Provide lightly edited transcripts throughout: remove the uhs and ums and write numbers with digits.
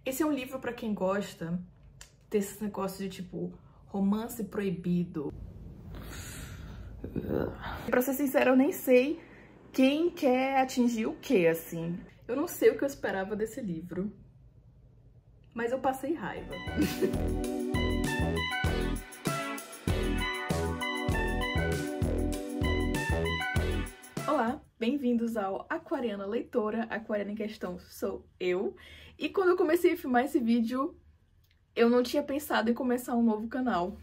Esse é um livro pra quem gosta desse negócio de, tipo, romance proibido. Pra ser sincera, eu nem sei quem quer atingir o quê, assim. Eu não sei o que eu esperava desse livro, mas eu passei raiva. Olá, bem-vindos ao Aquariana Leitora. A Aquariana em questão sou eu. E quando eu comecei a filmar esse vídeo, eu não tinha pensado em começar um novo canal.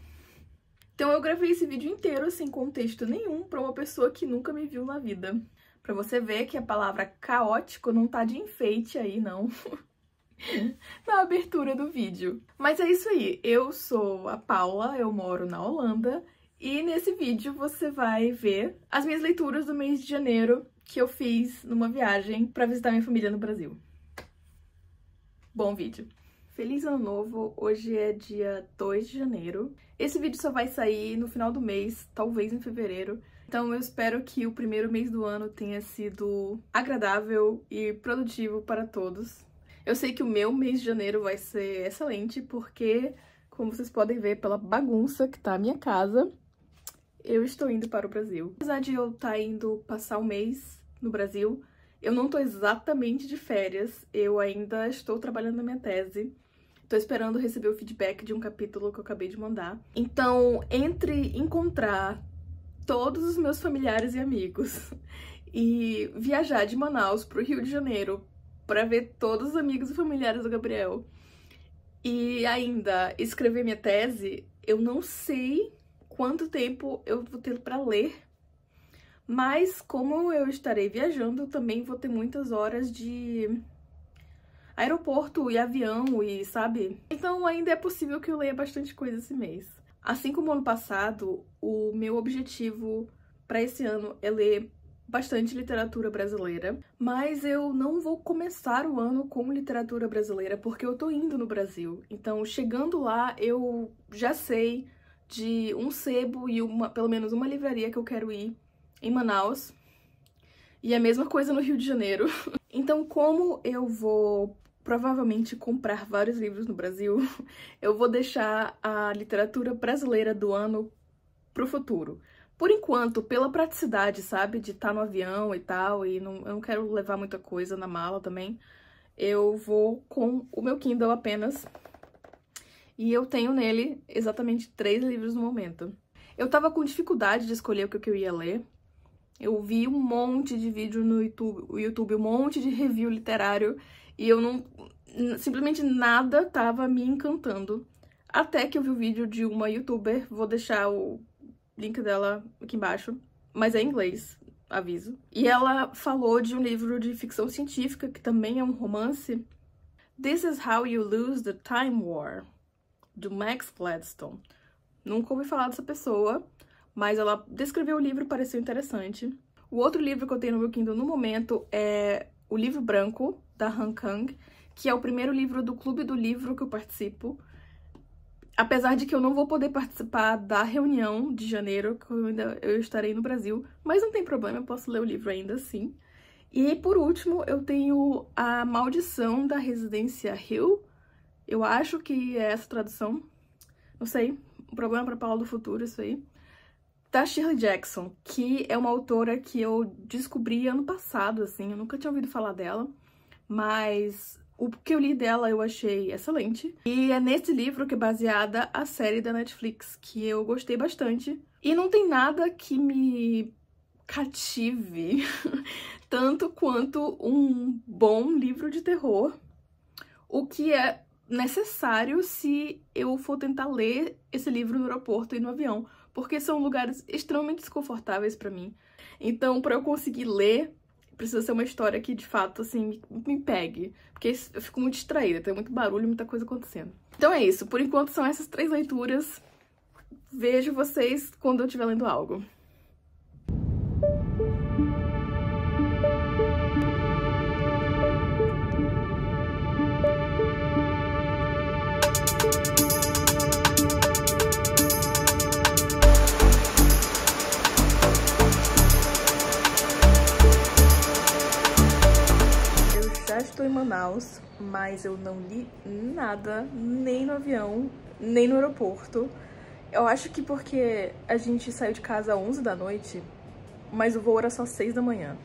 Então eu gravei esse vídeo inteiro sem contexto nenhum pra uma pessoa que nunca me viu na vida. Pra você ver que a palavra caótico não tá de enfeite aí, não. Na abertura do vídeo. Mas é isso aí, eu sou a Paula, eu moro na Holanda. E nesse vídeo você vai ver as minhas leituras do mês de janeiro que eu fiz numa viagem pra visitar minha família no Brasil. Bom vídeo! Feliz Ano Novo! Hoje é dia 2 de janeiro. Esse vídeo só vai sair no final do mês, talvez em fevereiro. Então eu espero que o primeiro mês do ano tenha sido agradável e produtivo para todos. Eu sei que o meu mês de janeiro vai ser excelente porque, como vocês podem ver pela bagunça que tá a minha casa, eu estou indo para o Brasil. Apesar de eu estar indo passar um mês no Brasil, eu não tô exatamente de férias, eu ainda estou trabalhando na minha tese. Tô esperando receber o feedback de um capítulo que eu acabei de mandar. Então, entre encontrar todos os meus familiares e amigos e viajar de Manaus pro Rio de Janeiro para ver todos os amigos e familiares do Gabriel e ainda escrever minha tese, eu não sei quanto tempo eu vou ter para ler, mas como eu estarei viajando, eu também vou ter muitas horas de aeroporto e avião e sabe? Então ainda é possível que eu leia bastante coisa esse mês. Assim como ano passado, o meu objetivo para esse ano é ler bastante literatura brasileira, mas eu não vou começar o ano com literatura brasileira porque eu tô indo no Brasil. Então, chegando lá, eu já sei de um sebo e pelo menos uma livraria que eu quero ir em Manaus. E a mesma coisa no Rio de Janeiro. Então, como eu vou provavelmente comprar vários livros no Brasil, eu vou deixar a literatura brasileira do ano pro futuro. Por enquanto, pela praticidade, sabe, de estar no avião e tal, e eu não quero levar muita coisa na mala também, eu vou com o meu Kindle apenas, e eu tenho nele exatamente 3 livros no momento. Eu tava com dificuldade de escolher o que eu ia ler, eu vi um monte de vídeo no YouTube, um monte de review literário, e eu não... simplesmente nada tava me encantando, até que eu vi o vídeo de uma youtuber, vou deixar o link dela aqui embaixo, mas é em inglês, aviso. E ela falou de um livro de ficção científica, que também é um romance, This is How You Lose the Time War, do Max Gladstone. Nunca ouvi falar dessa pessoa, mas ela descreveu o livro e pareceu interessante. O outro livro que eu tenho no meu Kindle no momento é O Livro Branco, da Han Kang, que é o primeiro livro do Clube do Livro que eu participo. Apesar de que eu não vou poder participar da reunião de janeiro, que eu estarei no Brasil, mas não tem problema, eu posso ler o livro ainda assim. E por último, eu tenho A Maldição da Residência Hill, eu acho que é essa tradução, não sei, um problema para Paula do futuro, isso aí, da Shirley Jackson, que é uma autora que eu descobri ano passado, assim, eu nunca tinha ouvido falar dela, mas o que eu li dela eu achei excelente. E é nesse livro que é baseada a série da Netflix, que eu gostei bastante. E não tem nada que me cative tanto quanto um bom livro de terror, o que é necessário se eu for tentar ler esse livro no aeroporto e no avião, porque são lugares extremamente desconfortáveis pra mim. Então, pra eu conseguir ler, precisa ser uma história que, de fato, assim, me pegue. Porque eu fico muito distraída, tem muito barulho, muita coisa acontecendo. Então é isso. Por enquanto são essas 3 leituras. Vejo vocês quando eu estiver lendo algo. estou em Manaus, mas eu não li nada, nem no avião, nem no aeroporto. Eu acho que porque a gente saiu de casa às 11 da noite, mas o voo era só 6 da manhã.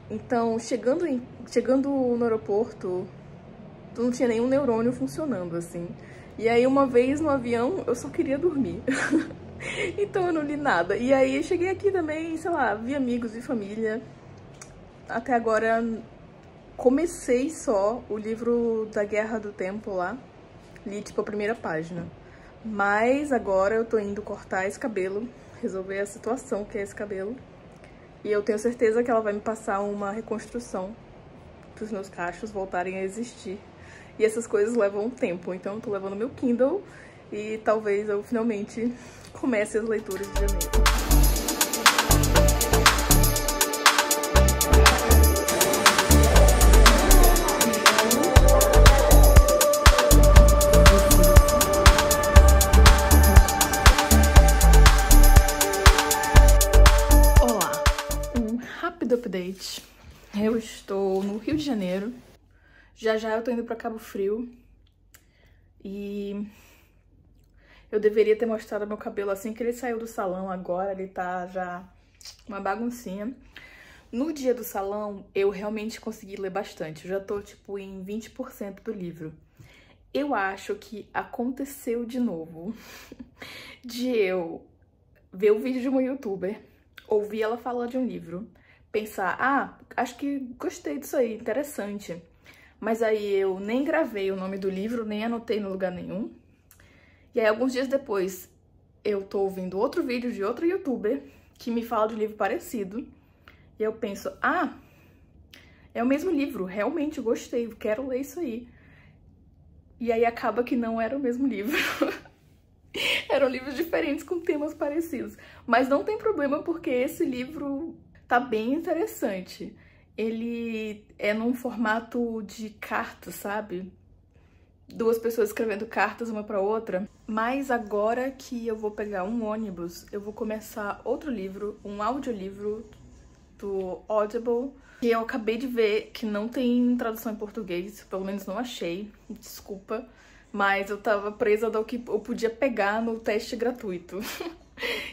Então, chegando no aeroporto, não tinha nenhum neurônio funcionando, assim. E aí, uma vez no avião, eu só queria dormir. Então, eu não li nada. E aí, eu cheguei aqui também, sei lá, vi amigos, vi família. Até agora, comecei só o livro da Guerra do Tempo lá. Li, tipo, a primeira página. Mas agora eu tô indo cortar esse cabelo, resolver a situação que é esse cabelo. E eu tenho certeza que ela vai me passar uma reconstrução pros meus cachos voltarem a existir. E essas coisas levam um tempo, então eu tô levando meu Kindle e talvez eu finalmente comece as leituras de janeiro. Olá, um rápido update. Eu estou no Rio de Janeiro. Já já eu tô indo pra Cabo Frio. E eu deveria ter mostrado meu cabelo assim que ele saiu do salão. Agora ele tá já uma baguncinha. No dia do salão, eu realmente consegui ler bastante. Eu já tô, tipo, em 20% do livro. Eu acho que aconteceu de novo de eu ver o vídeo de uma youtuber, ouvir ela falar de um livro, pensar, ah, acho que gostei disso aí, interessante. Mas aí eu nem gravei o nome do livro, nem anotei no lugar nenhum. E aí alguns dias depois eu tô ouvindo outro vídeo de outro youtuber que me fala de um livro parecido. E eu penso, ah, é o mesmo livro, realmente gostei, quero ler isso aí. E aí acaba que não era o mesmo livro. Eram livros diferentes com temas parecidos. Mas não tem problema porque esse livro tá bem interessante. Ele é num formato de carta, sabe? Duas pessoas escrevendo cartas uma pra outra. Mas agora que eu vou pegar um ônibus, eu vou começar outro livro, um audiolivro do Audible, que eu acabei de ver que não tem tradução em português, pelo menos não achei, desculpa, mas eu tava presa do que eu podia pegar no teste gratuito.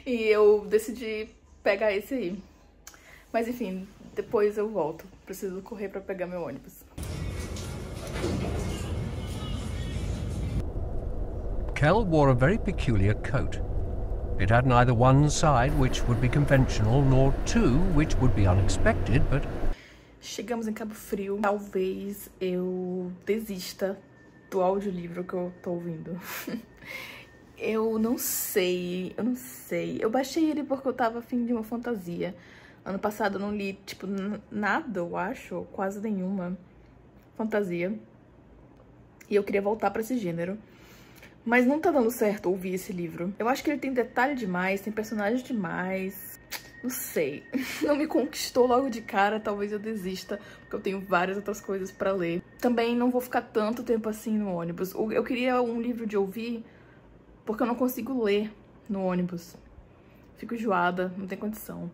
E eu decidi pegar esse aí. Mas enfim, depois eu volto. Preciso correr pra pegar meu ônibus. Kel wore a very peculiar coat. It had neither one side, which would be conventional, nor two, which would be unexpected, but... Chegamos em Cabo Frio. Talvez eu desista do audiolivro que eu tô ouvindo. Eu não sei. Eu baixei ele porque eu tava afim de uma fantasia. Ano passado eu não li, tipo, nada, eu acho, quase nenhuma fantasia. E eu queria voltar pra esse gênero. Mas não tá dando certo ouvir esse livro. Eu acho que ele tem detalhe demais, tem personagem demais. Não sei. Não me conquistou logo de cara, talvez eu desista, porque eu tenho várias outras coisas pra ler. Também não vou ficar tanto tempo assim no ônibus. Eu queria um livro de ouvir, porque eu não consigo ler no ônibus. Fico enjoada, não tem condição.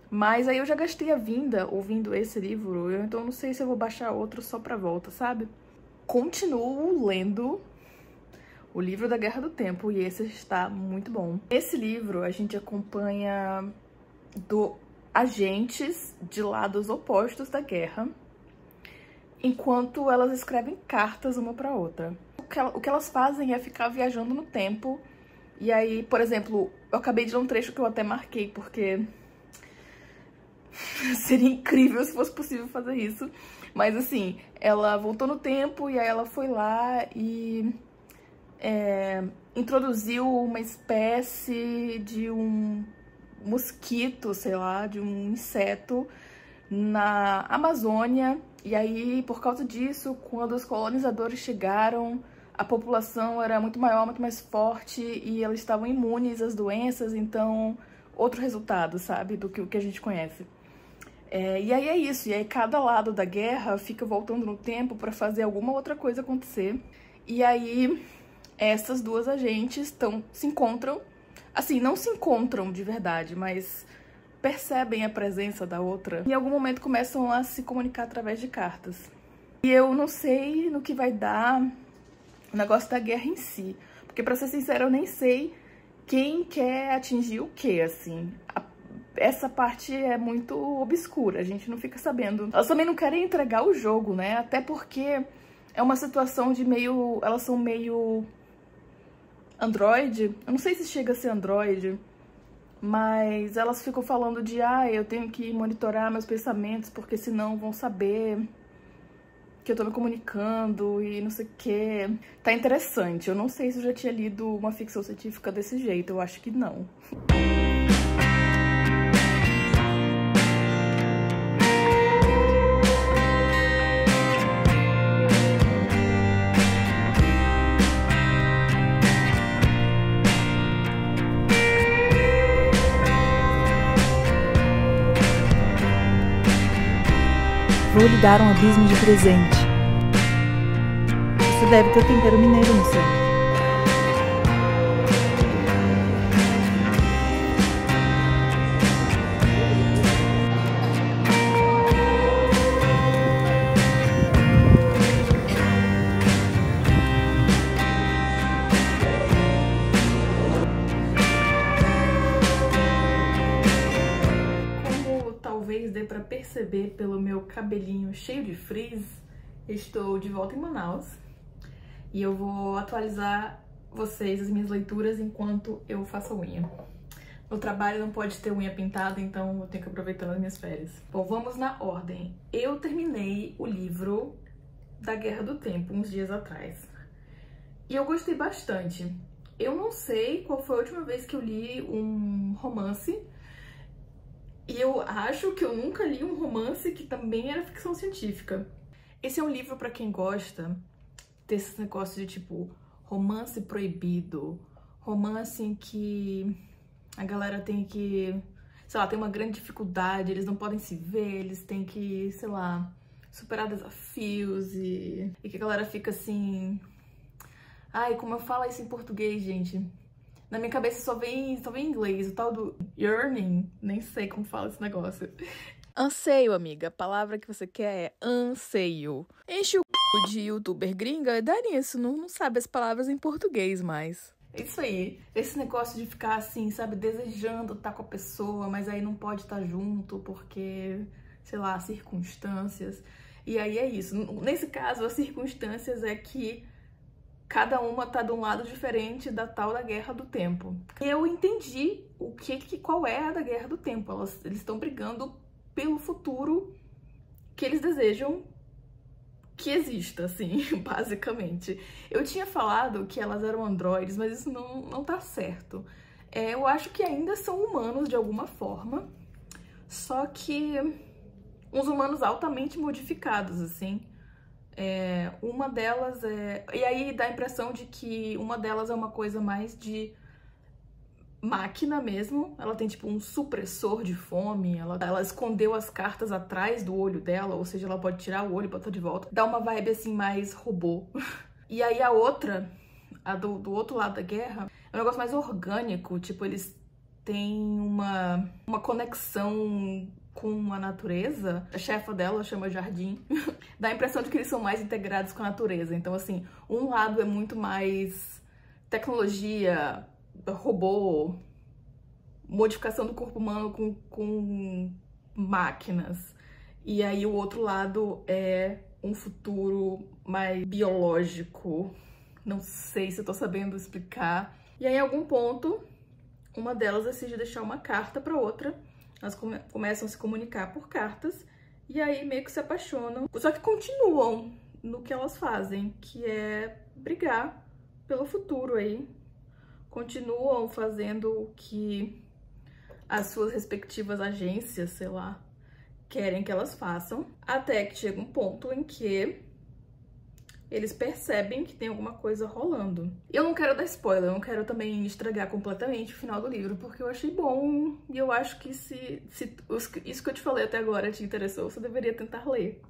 Mas aí eu já gastei a vinda ouvindo esse livro, então não sei se eu vou baixar outro só pra volta, sabe? Continuo lendo o livro da Guerra do Tempo e esse está muito bom. Esse livro a gente acompanha agentes de lados opostos da guerra, enquanto elas escrevem cartas uma pra outra. O que elas fazem é ficar viajando no tempo. E aí, por exemplo, eu acabei de ler um trecho que eu até marquei, porque seria incrível se fosse possível fazer isso. Mas assim, ela voltou no tempo e aí ela foi lá e introduziu uma espécie de um mosquito, sei lá, de um inseto na Amazônia. E aí, por causa disso, quando os colonizadores chegaram, a população era muito maior, muito mais forte e eles estavam imunes às doenças, então outro resultado, sabe, do que o que a gente conhece. E aí é isso, e aí cada lado da guerra fica voltando no tempo pra fazer alguma outra coisa acontecer. E aí essas duas agentes se encontram, assim, não se encontram de verdade, mas percebem a presença da outra. E em algum momento começam a se comunicar através de cartas. E eu não sei no que vai dar o negócio da guerra em si. Porque, pra ser sincera, eu nem sei quem quer atingir o quê, assim. Essa parte é muito obscura, a gente não fica sabendo. Elas também não querem entregar o jogo, né? Até porque é uma situação de meio... Elas são meio... Android? Eu não sei se chega a ser Android, mas elas ficam falando de eu tenho que monitorar meus pensamentos, porque senão vão saber que eu tô me comunicando e não sei o quê. Tá interessante. Eu não sei se eu já tinha lido uma ficção científica desse jeito, eu acho que não. Vou lhe dar um abismo de presente. Você deve ter tempero mineiro no sangue. Talvez dê pra perceber pelo meu cabelinho cheio de frizz, estou de volta em Manaus e eu vou atualizar vocês as minhas leituras enquanto eu faço a unha. No trabalho não pode ter unha pintada, então eu tenho que aproveitar as minhas férias. Bom, vamos na ordem. Eu terminei o livro da Guerra do Tempo uns dias atrás e eu gostei bastante. Eu não sei qual foi a última vez que eu li um romance. E eu acho que eu nunca li um romance que também era ficção científica. Esse é um livro pra quem gosta desse negócio de tipo romance proibido, romance em que a galera tem que, sei lá, tem uma grande dificuldade, eles não podem se ver, eles têm que, sei lá, superar desafios e que a galera fica assim... Ai, como eu falo isso em português, gente? Na minha cabeça só vem em inglês, o tal do yearning, nem sei como fala esse negócio. Anseio, amiga, a palavra que você quer é anseio. Enche o c... de youtuber gringa, dá nisso, não sabe as palavras em português mais. É isso aí, esse negócio de ficar assim, sabe, desejando estar com a pessoa, mas aí não pode estar junto porque, sei lá, circunstâncias. E aí é isso, nesse caso as circunstâncias é que cada uma tá de um lado diferente da tal da Guerra do Tempo. Eu entendi qual é a da Guerra do Tempo. Eles estão brigando pelo futuro que eles desejam que exista, assim, basicamente. Eu tinha falado que elas eram androides, mas isso não tá certo. Eu acho que ainda são humanos de alguma forma, só que uns humanos altamente modificados, assim. Uma delas é... E aí dá a impressão de que uma delas é uma coisa mais de máquina mesmo. Ela tem tipo um supressor de fome, ela escondeu as cartas atrás do olho dela, ou seja, ela pode tirar o olho e botar de volta. Dá uma vibe assim mais robô. E aí a outra, a do outro lado da guerra, é um negócio mais orgânico, tipo, eles têm uma conexão com a natureza. A chefa dela chama Jardim. Dá a impressão de que eles são mais integrados com a natureza. Então, assim, um lado é muito mais tecnologia, robô, modificação do corpo humano com máquinas. E aí o outro lado é um futuro mais biológico. Não sei se eu tô sabendo explicar. E aí, em algum ponto, uma delas decide deixar uma carta pra outra. Elas começam a se comunicar por cartas e aí meio que se apaixonam. Só que continuam no que elas fazem, que é brigar pelo futuro aí. Continuam fazendo o que as suas respectivas agências, sei lá, querem que elas façam. Até que chega um ponto em que eles percebem que tem alguma coisa rolando. Eu não quero dar spoiler, eu não quero também estragar completamente o final do livro, porque eu achei bom e eu acho que se isso que eu te falei até agora te interessou, você deveria tentar ler.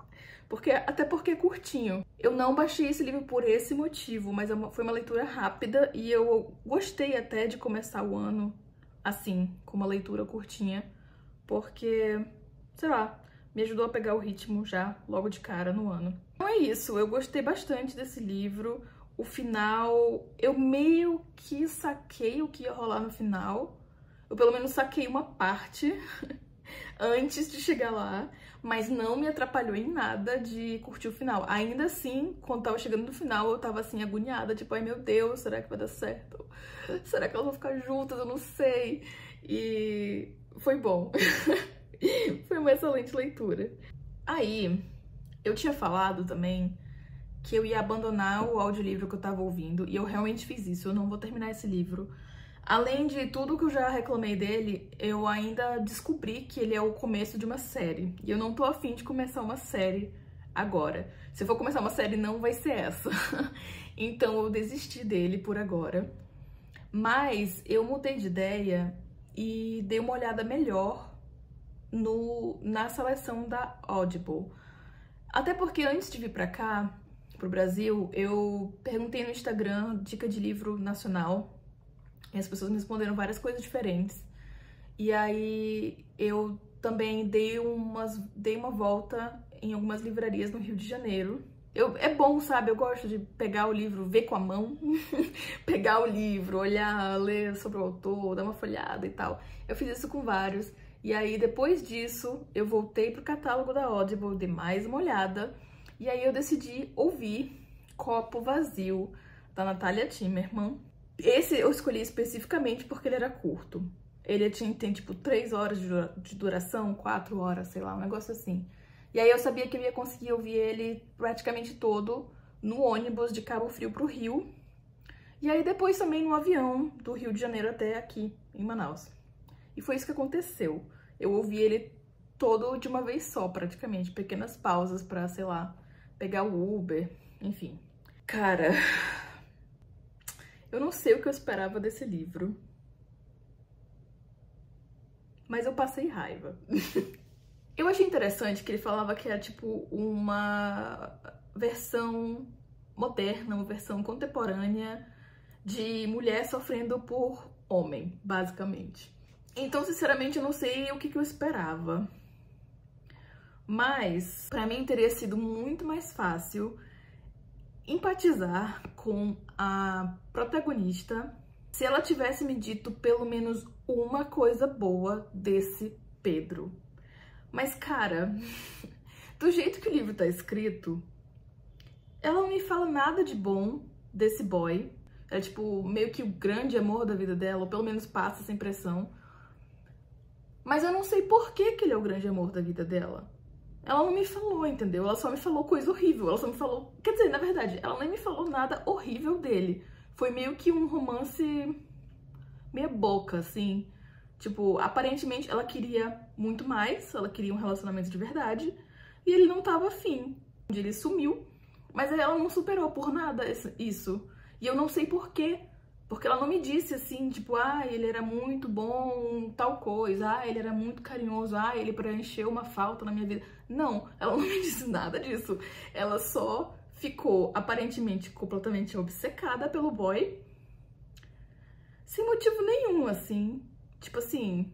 Até porque é curtinho. Eu não baixei esse livro por esse motivo, mas foi uma leitura rápida e eu gostei até de começar o ano assim, com uma leitura curtinha, porque, sei lá, me ajudou a pegar o ritmo já logo de cara no ano. Então é isso, eu gostei bastante desse livro. O final, eu meio que saquei o que ia rolar no final. Eu pelo menos saquei uma parte antes de chegar lá, mas não me atrapalhou em nada de curtir o final. Ainda assim, quando tava chegando no final, eu tava assim, agoniada, tipo, ai meu Deus, será que vai dar certo? Será que elas vão ficar juntas? Eu não sei. E foi bom. Foi uma excelente leitura. Aí, eu tinha falado também que eu ia abandonar o audiolivro que eu tava ouvindo, e eu realmente fiz isso, eu não vou terminar esse livro. Além de tudo que eu já reclamei dele, eu ainda descobri que ele é o começo de uma série. E eu não tô afim de começar uma série agora. Se eu for começar uma série, não vai ser essa. Então eu desisti dele por agora. Mas eu mudei de ideia e dei uma olhada melhor na seleção da Audible. Até porque antes de vir pra cá, pro Brasil, eu perguntei no Instagram dica de livro nacional. E as pessoas me responderam várias coisas diferentes. E aí eu também dei uma volta em algumas livrarias no Rio de Janeiro. É bom, sabe? Eu gosto de pegar o livro, ver com a mão, pegar o livro, olhar, ler sobre o autor, dar uma folhada e tal. Eu fiz isso com vários. E aí depois disso eu voltei pro catálogo da Audible, dei mais uma olhada. E aí eu decidi ouvir Copo Vazio, da Natalia Timmerman. Esse eu escolhi especificamente porque ele era curto. Ele tem tipo 3 horas de duração, 4 horas, sei lá, um negócio assim. E aí eu sabia que eu ia conseguir ouvir ele praticamente todo no ônibus de Cabo Frio pro Rio. E aí depois também no avião do Rio de Janeiro até aqui, em Manaus. E foi isso que aconteceu. Eu ouvi ele todo de uma vez só, praticamente. Pequenas pausas pra, sei lá, pegar o Uber, enfim. Cara... eu não sei o que eu esperava desse livro, mas eu passei raiva. Eu achei interessante que ele falava que era tipo uma versão moderna, uma versão contemporânea de mulher sofrendo por homem, basicamente. Então, sinceramente, eu não sei o que eu esperava. Mas, pra mim, teria sido muito mais fácil empatizar com a protagonista se ela tivesse me dito pelo menos uma coisa boa desse Pedro. Mas, cara, do jeito que o livro tá escrito, ela não me fala nada de bom desse boy. É tipo, meio que o grande amor da vida dela, ou pelo menos passa essa impressão. Mas eu não sei por que ele é o grande amor da vida dela. Ela não me falou, entendeu? Ela só me falou coisa horrível. Ela só me falou... Quer dizer, na verdade, ela nem me falou nada horrível dele. Foi meio que um romance meia boca, assim. Tipo, aparentemente ela queria muito mais. Ela queria um relacionamento de verdade. E ele não tava afim. Ele sumiu. Mas ela não superou por nada isso. E eu não sei por quê. Porque ela não me disse assim, tipo, ah, ele era muito bom, tal coisa, ah, ele era muito carinhoso, ah, ele preencheu uma falta na minha vida. Não, ela não me disse nada disso. Ela só ficou, aparentemente, completamente obcecada pelo boy, sem motivo nenhum, assim. Tipo assim,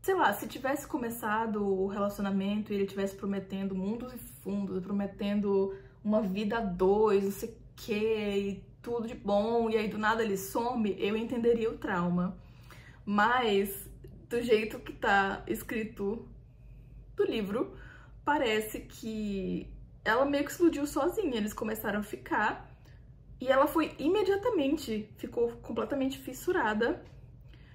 sei lá, se tivesse começado o relacionamento e ele tivesse prometendo mundos e fundos, prometendo uma vida a dois, não sei o quê, e tudo de bom, e aí do nada ele some, eu entenderia o trauma. Mas, do jeito que tá escrito no livro, parece que ela meio que explodiu sozinha. Eles começaram a ficar e ela foi imediatamente, ficou completamente fissurada.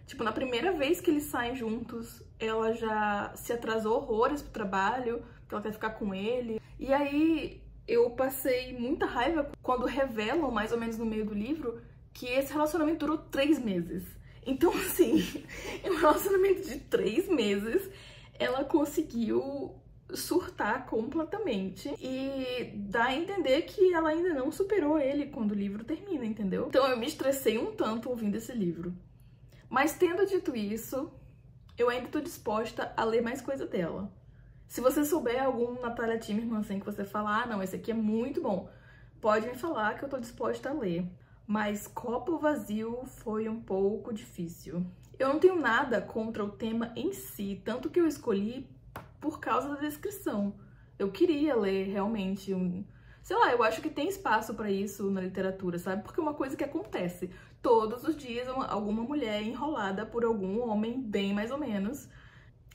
Tipo, na primeira vez que eles saem juntos, ela já se atrasou horrores pro trabalho, porque ela quer ficar com ele. E aí eu passei muita raiva quando revelam, mais ou menos no meio do livro, que esse relacionamento durou 3 meses. Então, assim, em um relacionamento de 3 meses, ela conseguiu surtar completamente e dá a entender que ela ainda não superou ele quando o livro termina, entendeu? Então eu me estressei um tanto ouvindo esse livro. Mas tendo dito isso, eu ainda tô disposta a ler mais coisa dela. Se você souber algum Natalia Timmerman assim que você fala, ah, não, esse aqui é muito bom, pode me falar que eu tô disposta a ler. Mas Copo Vazio foi um pouco difícil. Eu não tenho nada contra o tema em si, tanto que eu escolhi por causa da descrição. Eu queria ler realmente Sei lá, eu acho que tem espaço pra isso na literatura, sabe? Porque é uma coisa que acontece. Todos os dias alguma mulher é enrolada por algum homem, bem mais ou menos.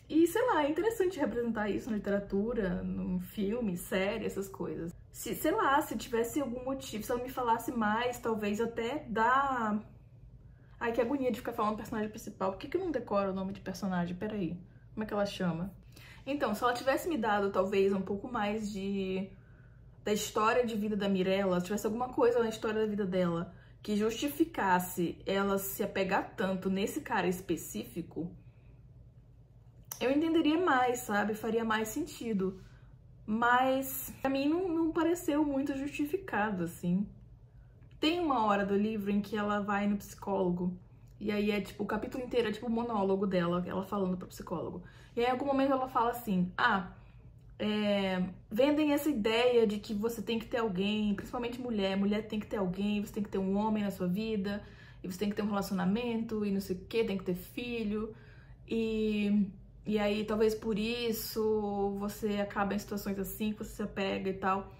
E, sei lá, é interessante representar isso na literatura, num filme, série, essas coisas. Sei lá, se tivesse algum motivo, se ela me falasse mais, talvez até da... Ai, que agonia de ficar falando personagem principal. Por que eu não decoro o nome de personagem? Peraí, como é que ela chama? Então, se ela tivesse me dado, talvez, um pouco mais da história de vida da Mirella, se tivesse alguma coisa na história da vida dela que justificasse ela se apegar tanto nesse cara específico, eu entenderia mais, sabe? Faria mais sentido. Mas pra mim não pareceu muito justificado, assim. Tem uma hora do livro em que ela vai no psicólogo, e aí é tipo, o capítulo inteiro é tipo o monólogo dela, ela falando pro psicólogo. E aí em algum momento ela fala assim, vendem essa ideia de que você tem que ter alguém, principalmente mulher tem que ter alguém, você tem que ter um homem na sua vida, e você tem que ter um relacionamento, e não sei o que, tem que ter filho, e aí talvez por isso você acaba em situações assim, que você se apega e tal.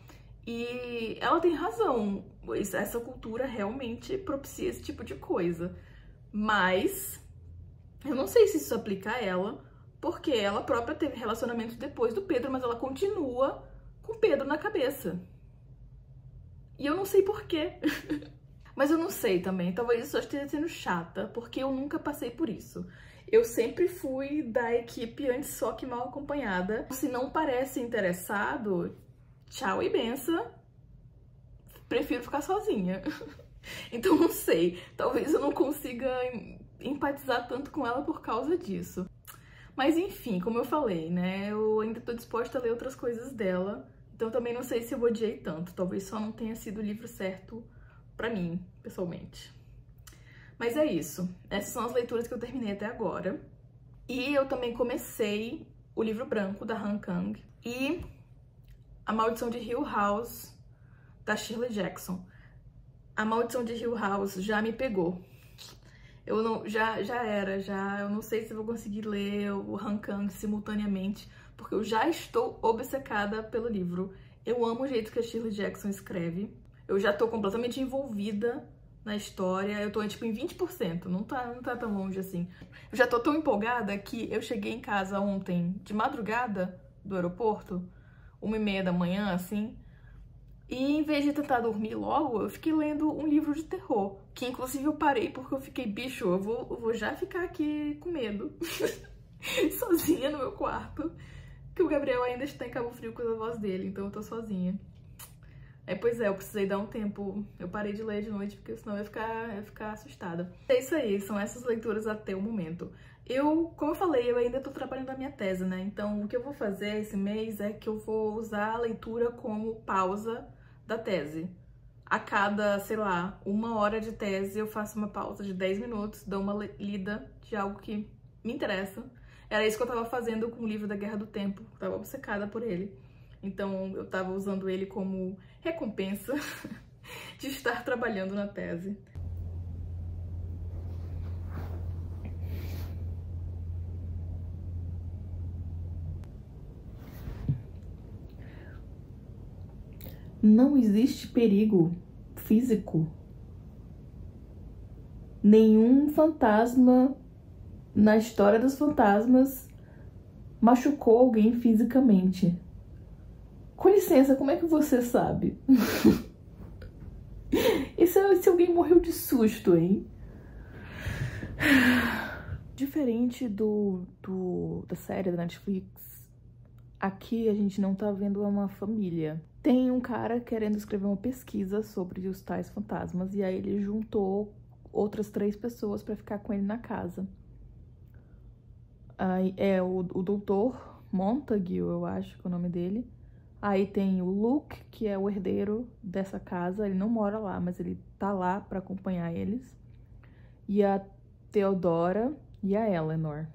E ela tem razão, essa cultura realmente propicia esse tipo de coisa. Mas eu não sei se isso aplica a ela, porque ela própria teve relacionamento depois do Pedro, mas ela continua com o Pedro na cabeça. E eu não sei por quê. Mas eu não sei também, talvez isso esteja sendo chata, porque eu nunca passei por isso. Eu sempre fui da equipe antes só que mal acompanhada. Se não parece interessado, tchau e benção. Prefiro ficar sozinha. Então não sei, talvez eu não consiga empatizar tanto com ela por causa disso. Mas enfim, como eu falei, né, eu ainda tô disposta a ler outras coisas dela, então também não sei se eu odiei tanto, talvez só não tenha sido o livro certo pra mim, pessoalmente. Mas é isso, essas são as leituras que eu terminei até agora. E eu também comecei o livro branco da Han Kang e A Maldição de Hill House, da Shirley Jackson. A Maldição de Hill House já me pegou. Eu não, eu não sei se eu vou conseguir ler o Han Kang simultaneamente, porque eu já estou obcecada pelo livro. Eu amo o jeito que a Shirley Jackson escreve. Eu já tô completamente envolvida na história. Eu tô tipo em 20%, não tá tão longe assim. Eu já tô tão empolgada que eu cheguei em casa ontem de madrugada do aeroporto, 1h30 da manhã, assim. E em vez de tentar dormir logo, eu fiquei lendo um livro de terror. Que inclusive eu parei porque eu fiquei, bicho, eu vou já ficar aqui com medo. Sozinha no meu quarto. Que o Gabriel ainda está em Cabo Frio com a voz dele, então eu tô sozinha. Pois é, eu precisei dar um tempo. Eu parei de ler de noite, porque senão eu ia ficar assustada. É isso aí, são essas leituras até o momento. Como eu falei, eu ainda tô trabalhando a minha tese, né? Então o que eu vou fazer esse mês é que eu vou usar a leitura como pausa da tese. A cada, sei lá, 1 hora de tese eu faço uma pausa de 10 minutos, dou uma lida de algo que me interessa. Era isso que eu tava fazendo com o livro da Guerra do Tempo, eu tava obcecada por ele. Então eu tava usando ele como recompensa de estar trabalhando na tese. Não existe perigo físico. Nenhum fantasma na história dos fantasmas machucou alguém fisicamente. Com licença, como é que você sabe? E se alguém morreu de susto, hein? Diferente da série da Netflix, aqui a gente não tá vendo uma família. Tem um cara querendo escrever uma pesquisa sobre os tais fantasmas, e aí ele juntou outras 3 pessoas pra ficar com ele na casa. Aí é o doutor Montague, eu acho que é o nome dele. Aí tem o Luke, que é o herdeiro dessa casa. Ele não mora lá, mas ele tá lá pra acompanhar eles. E a Theodora e a Eleanor.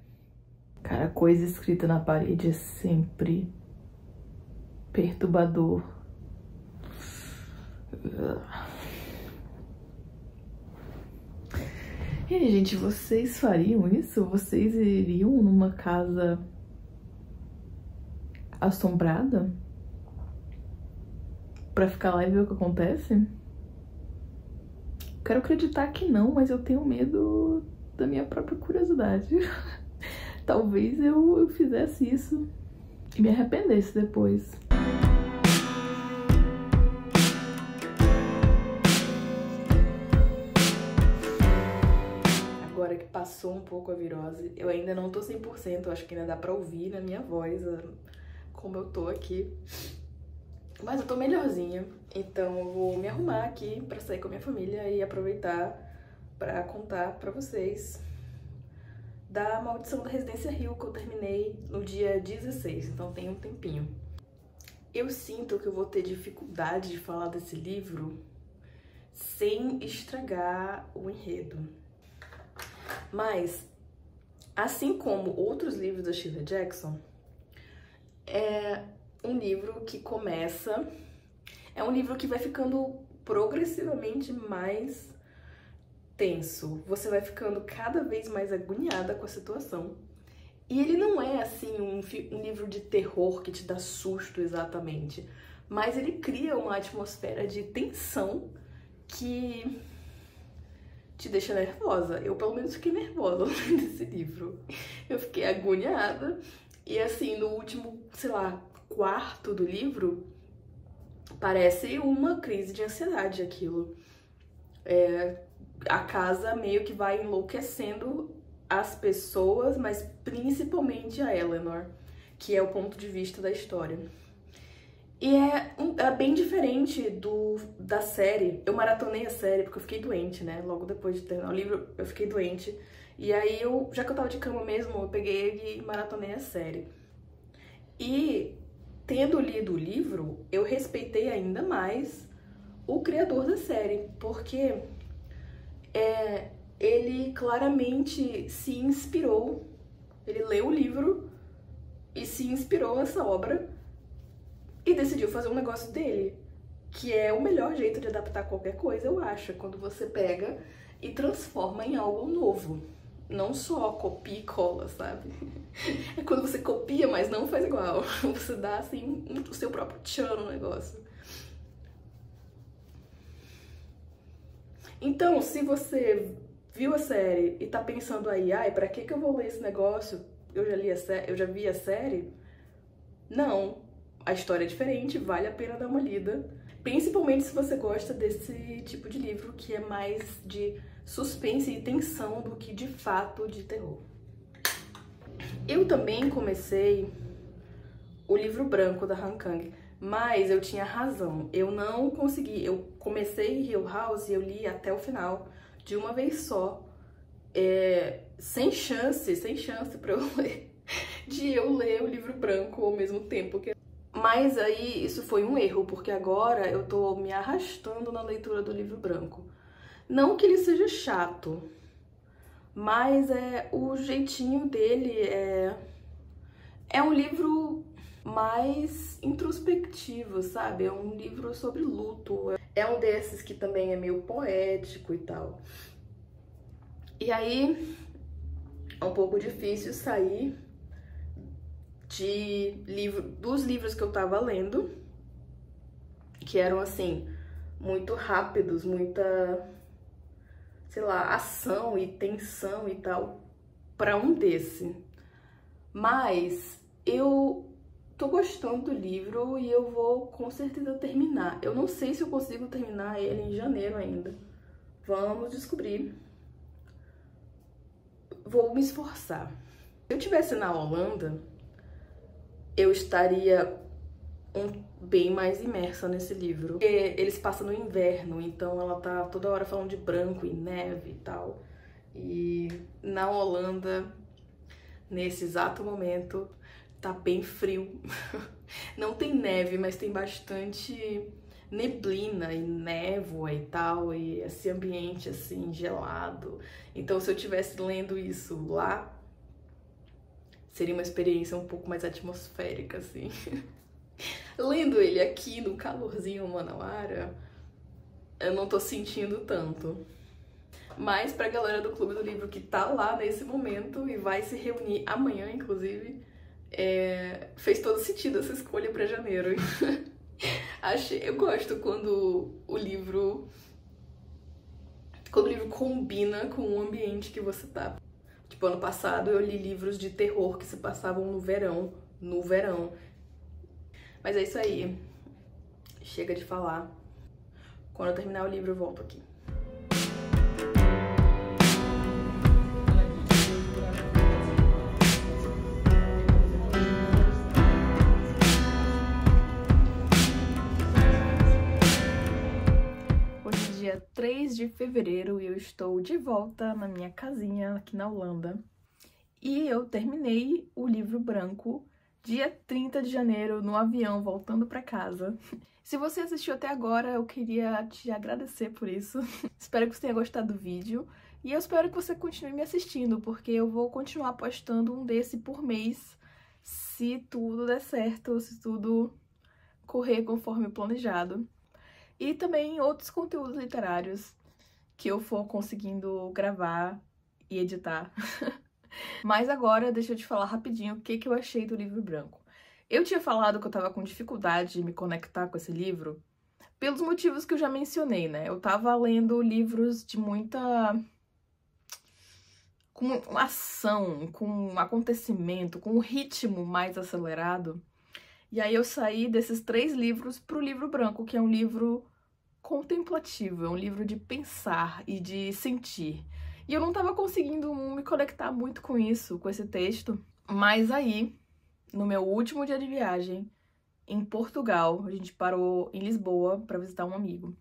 Cara, coisa escrita na parede é sempre perturbador. E aí, gente, vocês fariam isso? Vocês iriam numa casa assombrada? pra ficar lá e ver o que acontece? Quero acreditar que não, mas eu tenho medo da minha própria curiosidade. Talvez eu fizesse isso e me arrependesse depois. Agora que passou um pouco a virose, eu ainda não tô 100%, eu acho que ainda dá pra ouvir na minha voz como eu tô aqui. Mas eu tô melhorzinha, então eu vou me arrumar aqui pra sair com a minha família e aproveitar pra contar pra vocês da Maldição da Residência Hill, que eu terminei no dia 16, então tem um tempinho. Eu sinto que eu vou ter dificuldade de falar desse livro sem estragar o enredo. Mas, assim como outros livros da Shirley Jackson, é um livro que começa... É um livro que vai ficando progressivamente mais tenso. Você vai ficando cada vez mais agoniada com a situação. E ele não é, assim, um livro de terror que te dá susto exatamente. Mas ele cria uma atmosfera de tensão que te deixa nervosa. Eu, pelo menos, fiquei nervosa nesse livro. Eu fiquei agoniada. E, assim, no último, sei lá, quarto do livro, parece uma crise de ansiedade aquilo. A casa meio que vai enlouquecendo as pessoas, mas principalmente a Eleanor, que é o ponto de vista da história. E é bem diferente da série. Eu maratonei a série porque eu fiquei doente, né? Logo depois de terminar o livro, eu fiquei doente. E aí, já que eu tava de cama mesmo, eu peguei e maratonei a série. E, tendo lido o livro, eu respeitei ainda mais o criador da série, porque ele claramente se inspirou, ele leu o livro e se inspirou nessa obra e decidiu fazer um negócio dele, que é o melhor jeito de adaptar qualquer coisa, eu acho, quando você pega e transforma em algo novo. Não só copia e cola, sabe? É quando você copia, mas não faz igual. Você dá, assim, o seu próprio tchan no negócio. Então, se você viu a série e tá pensando aí, ai, pra que eu vou ler esse negócio? Eu já vi a série? Não. A história é diferente, vale a pena dar uma lida. Principalmente se você gosta desse tipo de livro, que é mais de suspense e tensão do que de fato de terror. Eu também comecei o livro branco da Han Kang, mas eu tinha razão, eu não consegui. Eu comecei Hill House e eu li até o final de uma vez só, sem chance pra eu ler, de eu ler o livro branco ao mesmo tempo. Mas aí isso foi um erro, porque agora eu tô me arrastando na leitura do livro branco. Não que ele seja chato, mas o jeitinho dele é um livro mais introspectivo, sabe? É um livro sobre luto. É um desses que também é meio poético e tal. E aí é um pouco difícil sair dos livros que eu tava lendo, que eram assim, muito rápidos, muita, sei lá, ação e tensão e tal, pra um desse. Mas eu tô gostando do livro e eu vou com certeza terminar. Eu não sei se eu consigo terminar ele em janeiro ainda. Vamos descobrir. Vou me esforçar. Se eu estivesse na Holanda, eu estaria bem mais imersa nesse livro. Porque eles passam no inverno, então ela tá toda hora falando de branco e neve e tal. E na Holanda, nesse exato momento, tá bem frio. Não tem neve, mas tem bastante neblina e névoa e tal, e esse ambiente assim gelado. Então, se eu estivesse lendo isso lá, seria uma experiência um pouco mais atmosférica, assim. Lendo ele aqui no calorzinho Manauara, eu não tô sentindo tanto. Mas pra galera do Clube do Livro que tá lá nesse momento e vai se reunir amanhã, inclusive, fez todo sentido essa escolha pra janeiro. Eu gosto quando o livro combina com o ambiente que você tá. Tipo, ano passado eu li livros de terror que se passavam no verão. Mas é isso aí. Chega de falar. Quando eu terminar o livro eu volto aqui. Hoje é dia 3 de fevereiro e eu estou de volta na minha casinha aqui na Holanda. E eu terminei o livro branco dia 30 de janeiro no avião, voltando pra casa. Se você assistiu até agora, eu queria te agradecer por isso. Espero que você tenha gostado do vídeo. E eu espero que você continue me assistindo, porque eu vou continuar postando um desse por mês, se tudo der certo, se tudo correr conforme planejado. E também outros conteúdos literários que eu for conseguindo gravar e editar. Mas agora, deixa eu te falar rapidinho o que eu achei do livro branco. Eu tinha falado que eu tava com dificuldade de me conectar com esse livro pelos motivos que eu já mencionei, né? Eu tava lendo livros de muita... com ação, com acontecimento, com um ritmo mais acelerado. E aí eu saí desses 3 livros pro livro branco, que é um livro contemplativo, é um livro de pensar e de sentir. E eu não tava conseguindo me conectar muito com isso, com esse texto. Mas aí, no meu último dia de viagem, em Portugal, a gente parou em Lisboa para visitar um amigo.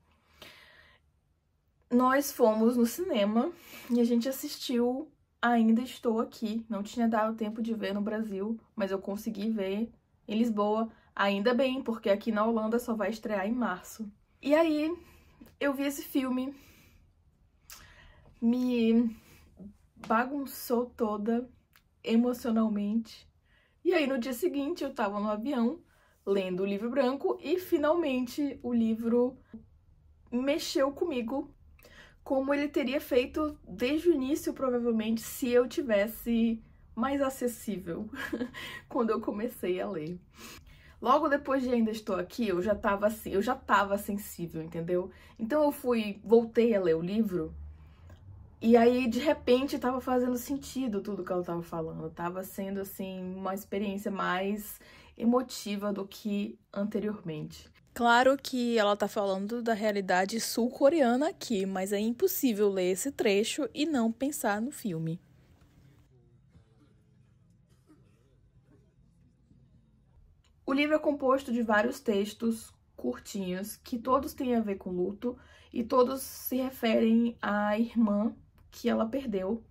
Nós fomos no cinema e a gente assistiu Ainda Estou Aqui. Não tinha dado tempo de ver no Brasil, mas eu consegui ver em Lisboa. Ainda bem, porque aqui na Holanda só vai estrear em março. E aí, eu vi esse filme, me bagunçou toda emocionalmente. E aí, no dia seguinte, eu tava no avião, lendo o livro branco, e finalmente o livro mexeu comigo, como ele teria feito desde o início, provavelmente, se eu tivesse mais acessível quando eu comecei a ler. Logo depois de Ainda Estou Aqui, eu já tava sensível, entendeu? Então eu voltei a ler o livro, e aí de repente tava fazendo sentido tudo que ela tava falando. Tava sendo, assim, uma experiência mais emotiva do que anteriormente. Claro que ela tá falando da realidade sul-coreana aqui, mas é impossível ler esse trecho e não pensar no filme. O livro é composto de vários textos curtinhos, que todos têm a ver com luto, e todos se referem à irmã que ela perdeu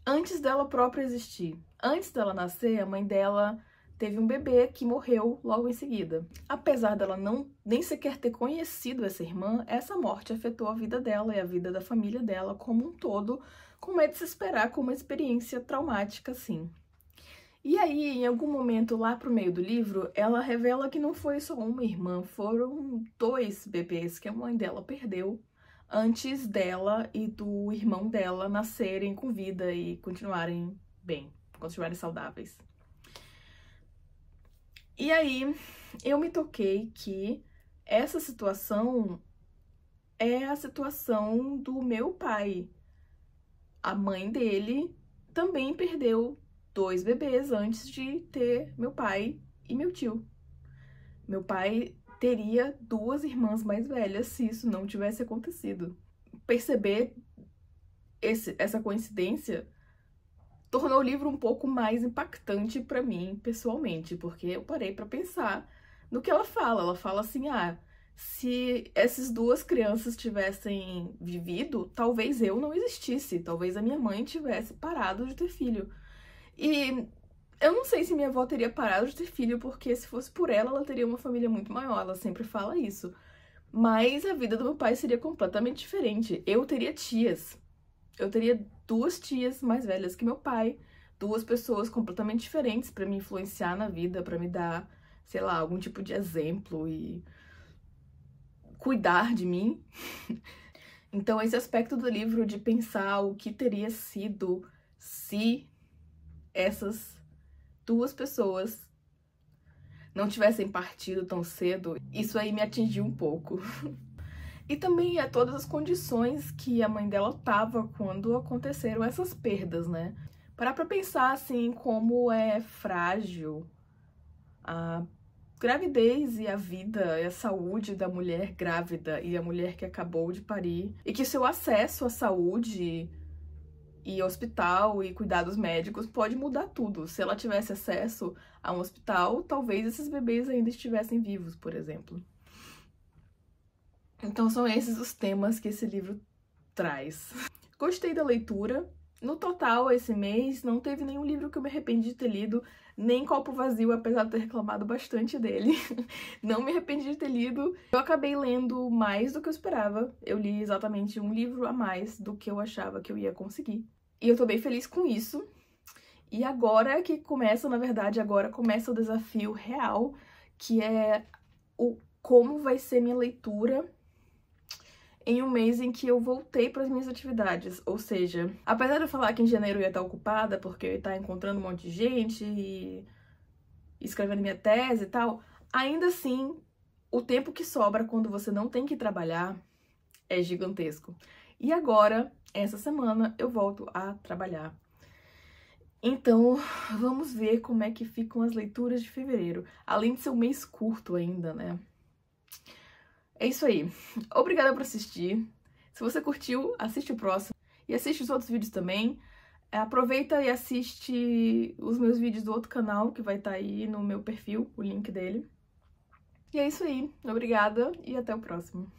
antes dela própria existir. Antes dela nascer, a mãe dela teve um bebê que morreu logo em seguida. Apesar dela nem sequer ter conhecido essa irmã, essa morte afetou a vida dela e a vida da família dela como um todo, como é de se esperar, com uma experiência traumática assim. E aí, em algum momento lá pro meio do livro, ela revela que não foi só uma irmã, foram 2 bebês que a mãe dela perdeu antes dela e do irmão dela nascerem com vida e continuarem bem, continuarem saudáveis. E aí, eu me toquei que essa situação é a situação do meu pai. A mãe dele também perdeu 2 bebês antes de ter meu pai e meu tio. Meu pai teria 2 irmãs mais velhas se isso não tivesse acontecido. Perceber essa coincidência tornou o livro um pouco mais impactante pra mim, pessoalmente, porque eu parei pra pensar no que ela fala. Ela fala assim, se essas 2 crianças tivessem vivido, talvez eu não existisse, talvez a minha mãe tivesse parado de ter filho. E eu não sei se minha avó teria parado de ter filho, porque se fosse por ela, ela teria uma família muito maior, ela sempre fala isso. Mas a vida do meu pai seria completamente diferente. Eu teria tias. Eu teria 2 tias mais velhas que meu pai, 2 pessoas completamente diferentes pra me influenciar na vida, pra me dar, sei lá, algum tipo de exemplo e cuidar de mim. Então esse aspecto do livro de pensar o que teria sido se essas 2 pessoas não tivessem partido tão cedo, isso aí me atingiu um pouco. E também todas as condições que a mãe dela tava quando aconteceram essas perdas, né? Parar pra pensar, assim, como é frágil a gravidez e a vida e a saúde da mulher grávida e a mulher que acabou de parir. E que seu acesso à saúde e hospital e cuidados médicos pode mudar tudo. Se ela tivesse acesso a um hospital, talvez esses bebês ainda estivessem vivos, por exemplo. Então são esses os temas que esse livro traz. Gostei da leitura. No total, esse mês, não teve nenhum livro que eu me arrependi de ter lido, nem Copo Vazio, apesar de ter reclamado bastante dele. Não me arrependi de ter lido. Eu acabei lendo mais do que eu esperava. Eu li exatamente um livro a mais do que eu achava que eu ia conseguir. E eu tô bem feliz com isso. E agora que começa, na verdade, agora começa o desafio real, que é como vai ser minha leitura em um mês em que eu voltei para as minhas atividades. Ou seja, apesar de eu falar que em janeiro eu ia estar ocupada, porque eu ia estar encontrando um monte de gente e escrevendo minha tese e tal, ainda assim, o tempo que sobra quando você não tem que trabalhar é gigantesco. E agora, essa semana, eu volto a trabalhar. Então, vamos ver como é que ficam as leituras de fevereiro. Além de ser um mês curto ainda, né? É isso aí. Obrigada por assistir. Se você curtiu, assiste o próximo. E assiste os outros vídeos também. Aproveita e assiste os meus vídeos do outro canal, que vai estar aí no meu perfil, o link dele. E é isso aí. Obrigada e até o próximo.